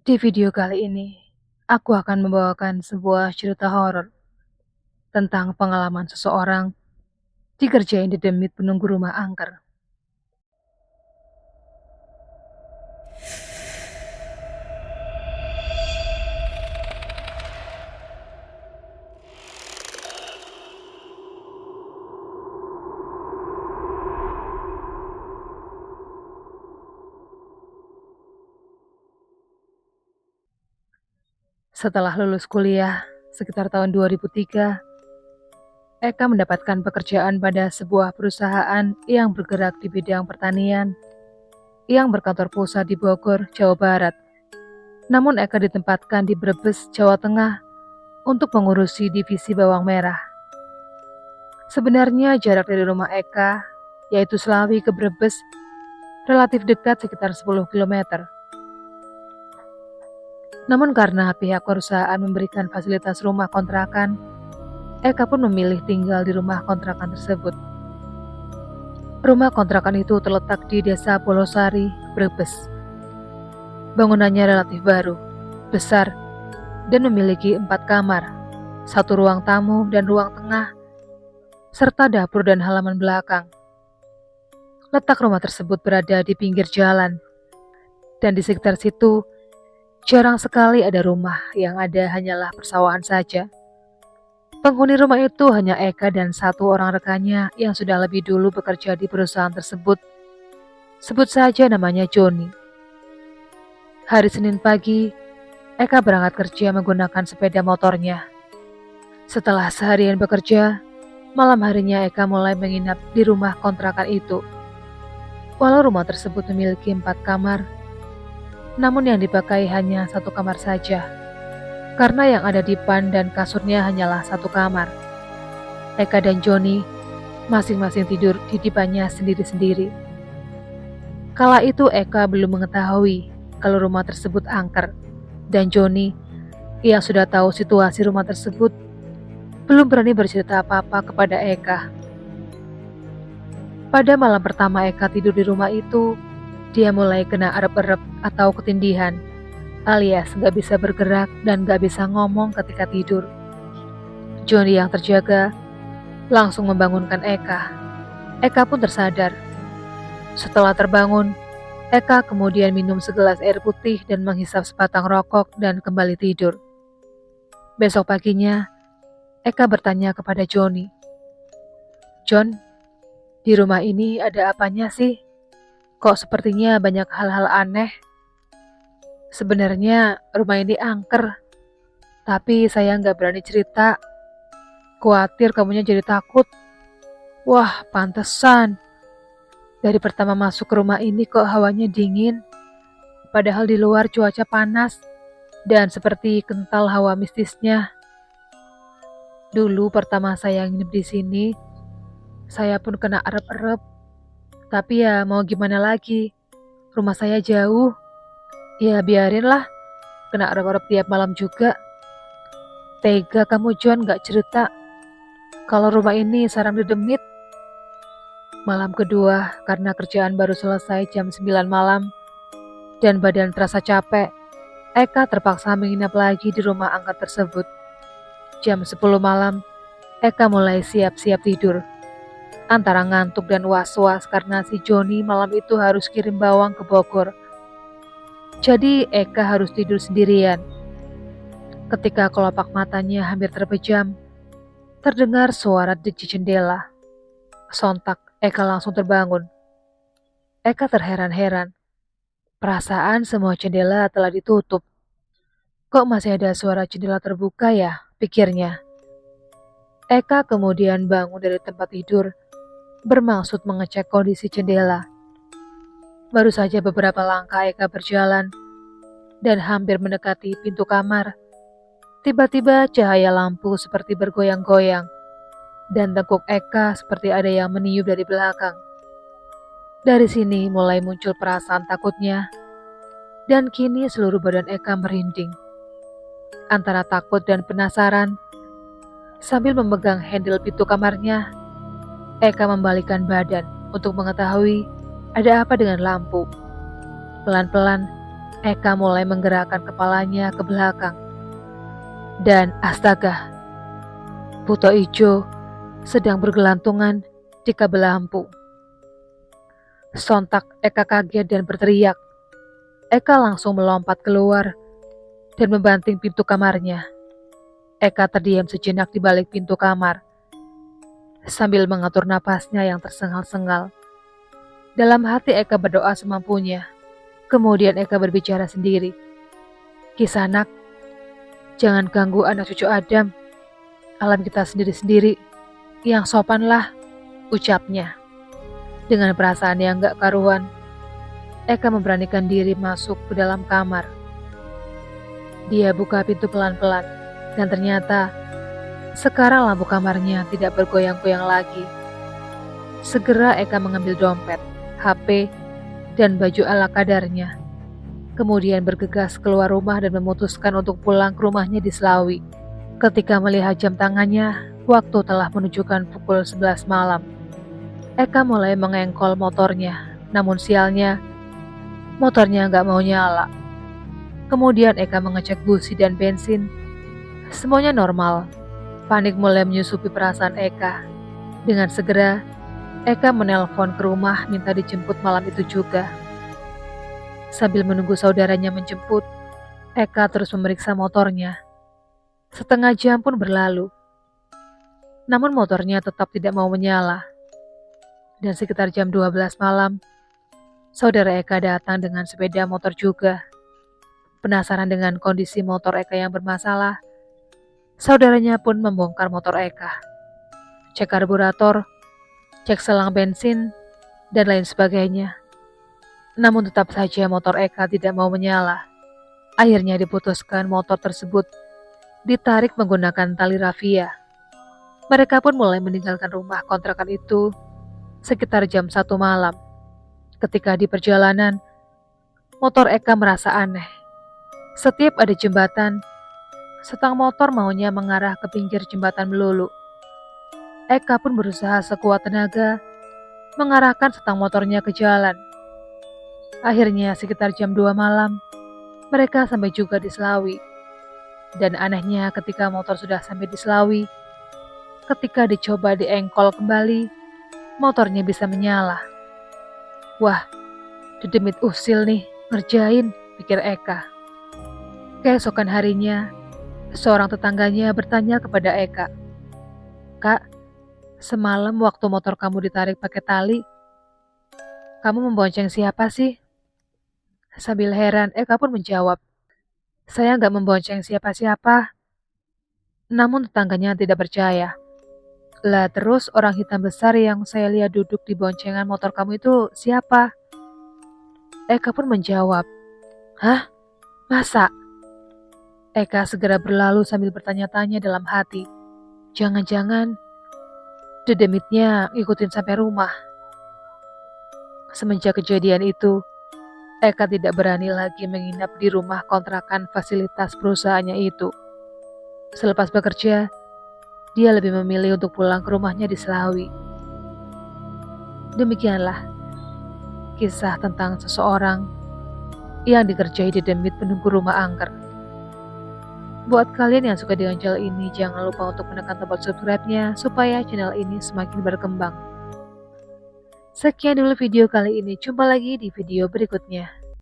Di video kali ini, aku akan membawakan sebuah cerita horor tentang pengalaman seseorang dikerjain di demit penunggu rumah angker. Setelah lulus kuliah, sekitar tahun 2003, Eka mendapatkan pekerjaan pada sebuah perusahaan yang bergerak di bidang pertanian yang berkantor pusat di Bogor, Jawa Barat. Namun Eka ditempatkan di Brebes, Jawa Tengah untuk mengurusi divisi bawang merah. Sebenarnya jarak dari rumah Eka, yaitu Slawi ke Brebes, relatif dekat sekitar 10 kilometer. Namun karena pihak perusahaan memberikan fasilitas rumah kontrakan, Eka pun memilih tinggal di rumah kontrakan tersebut. Rumah kontrakan itu terletak di Desa Polosari, Brebes. Bangunannya relatif baru, besar, dan memiliki 4 kamar, 1 ruang tamu dan ruang tengah, serta dapur dan halaman belakang. Letak rumah tersebut berada di pinggir jalan, dan di sekitar situ jarang sekali ada rumah, yang ada hanyalah persawahan saja. Penghuni rumah itu hanya Eka dan 1 orang rekannya yang sudah lebih dulu bekerja di perusahaan tersebut. Sebut saja namanya Joni. Hari Senin pagi, Eka berangkat kerja menggunakan sepeda motornya. Setelah seharian bekerja, malam harinya Eka mulai menginap di rumah kontrakan itu. Walau rumah tersebut memiliki 4 kamar, namun yang dipakai hanya 1 kamar saja, karena yang ada dipan dan kasurnya hanyalah 1 kamar. Eka dan Joni masing-masing tidur di dipannya sendiri-sendiri. Kala itu Eka belum mengetahui kalau rumah tersebut angker, dan Joni yang sudah tahu situasi rumah tersebut belum berani bercerita apa-apa kepada Eka. Pada malam pertama Eka tidur di rumah itu, dia mulai kena arep-erep atau ketindihan, alias gak bisa bergerak dan gak bisa ngomong ketika tidur. Joni yang terjaga langsung membangunkan Eka. Eka pun tersadar. Setelah terbangun, Eka kemudian minum segelas air putih dan menghisap sebatang rokok dan kembali tidur. Besok paginya, Eka bertanya kepada Joni, "John, di rumah ini ada apanya sih? Kok sepertinya banyak hal-hal aneh? Sebenarnya rumah ini angker, tapi saya nggak berani cerita. Khawatir kamunya jadi takut." Wah, pantesan. Dari pertama masuk ke rumah ini kok hawanya dingin, padahal di luar cuaca panas dan seperti kental hawa mistisnya. Dulu pertama saya nginep di sini, saya pun kena arep-erep. Tapi ya mau gimana lagi, rumah saya jauh. Ya biarinlah, kena arep-arep tiap malam juga. Tega kamu John gak cerita kalau rumah ini sarang dedemit. Malam kedua, karena kerjaan baru selesai jam 9 malam dan badan terasa capek, Eka terpaksa menginap lagi di rumah angker tersebut. Jam 10 malam, Eka mulai siap-siap tidur. Antara ngantuk dan was-was karena si Joni malam itu harus kirim bawang ke Bogor. Jadi Eka harus tidur sendirian. Ketika kelopak matanya hampir terpejam, terdengar suara deci jendela. Sontak Eka langsung terbangun. Eka terheran-heran. Perasaan semua jendela telah ditutup. Kok masih ada suara jendela terbuka ya, pikirnya. Eka kemudian bangun dari tempat tidur, bermaksud mengecek kondisi jendela. Baru saja beberapa langkah Eka berjalan, dan hampir mendekati pintu kamar. Tiba-tiba cahaya lampu seperti bergoyang-goyang, dan tengkuk Eka seperti ada yang meniup dari belakang. Dari sini mulai muncul perasaan takutnya, dan kini seluruh badan Eka merinding. Antara takut dan penasaran, sambil memegang handle pintu kamarnya, Eka membalikkan badan untuk mengetahui ada apa dengan lampu. Pelan-pelan, Eka mulai menggerakkan kepalanya ke belakang. Dan astaga, buto ijo sedang bergelantungan di kabel lampu. Sontak Eka kaget dan berteriak. Eka langsung melompat keluar dan membanting pintu kamarnya. Eka terdiam sejenak di balik pintu kamar, sambil mengatur napasnya yang tersengal-sengal. Dalam hati Eka berdoa semampunya. Kemudian Eka berbicara sendiri. Kisanak, jangan ganggu anak cucu Adam. Alam kita sendiri-sendiri. Yang sopanlah, ucapnya. Dengan perasaan yang gak karuan, Eka memberanikan diri masuk ke dalam kamar. Dia buka pintu pelan-pelan, dan ternyata sekarang lampu kamarnya tidak bergoyang-goyang lagi. Segera Eka mengambil dompet, HP, dan baju ala kadarnya. Kemudian bergegas keluar rumah dan memutuskan untuk pulang ke rumahnya di Slawi. Ketika melihat jam tangannya, waktu telah menunjukkan pukul 11 malam. Eka mulai mengengkol motornya, namun sialnya, motornya nggak mau nyala. Kemudian Eka mengecek busi dan bensin. Semuanya normal. Panik mulai menyusupi perasaan Eka. Dengan segera, Eka menelpon ke rumah minta dijemput malam itu juga. Sambil menunggu saudaranya menjemput, Eka terus memeriksa motornya. Setengah jam pun berlalu. Namun motornya tetap tidak mau menyala. Dan sekitar jam 12 malam, saudara Eka datang dengan sepeda motor juga. Penasaran dengan kondisi motor Eka yang bermasalah, saudaranya pun membongkar motor Eka. Cek karburator, cek selang bensin, dan lain sebagainya. Namun tetap saja motor Eka tidak mau menyala. Akhirnya diputuskan motor tersebut ditarik menggunakan tali rafia. Mereka pun mulai meninggalkan rumah kontrakan itu sekitar jam 1 malam. Ketika di perjalanan, motor Eka merasa aneh. Setiap ada jembatan, setang motor maunya mengarah ke pinggir jembatan melulu. Eka pun berusaha sekuat tenaga mengarahkan setang motornya ke jalan. Akhirnya sekitar jam 2 malam, mereka sampai juga di Slawi. Dan anehnya ketika motor sudah sampai di Slawi, ketika dicoba diengkol kembali, motornya bisa menyala. Wah, dedemit usil nih, ngerjain, pikir Eka. Keesokan harinya, seorang tetangganya bertanya kepada Eka, Kak, semalam waktu motor kamu ditarik pakai tali, kamu membonceng siapa sih? Sambil heran, Eka pun menjawab, saya nggak membonceng siapa-siapa. Namun tetangganya tidak percaya. Lah terus orang hitam besar yang saya lihat duduk di boncengan motor kamu itu siapa? Eka pun menjawab, hah? Masa? Eka segera berlalu sambil bertanya-tanya dalam hati. Jangan-jangan dedemitnya ngikutin sampai rumah. Semenjak kejadian itu, Eka tidak berani lagi menginap di rumah kontrakan fasilitas perusahaannya itu. Selepas bekerja, dia lebih memilih untuk pulang ke rumahnya di Slawi. Demikianlah kisah tentang seseorang yang dikerjai dedemit penunggu rumah angker. Buat kalian yang suka dengan channel ini, jangan lupa untuk menekan tombol subscribe-nya supaya channel ini semakin berkembang. Sekian dulu video kali ini, jumpa lagi di video berikutnya.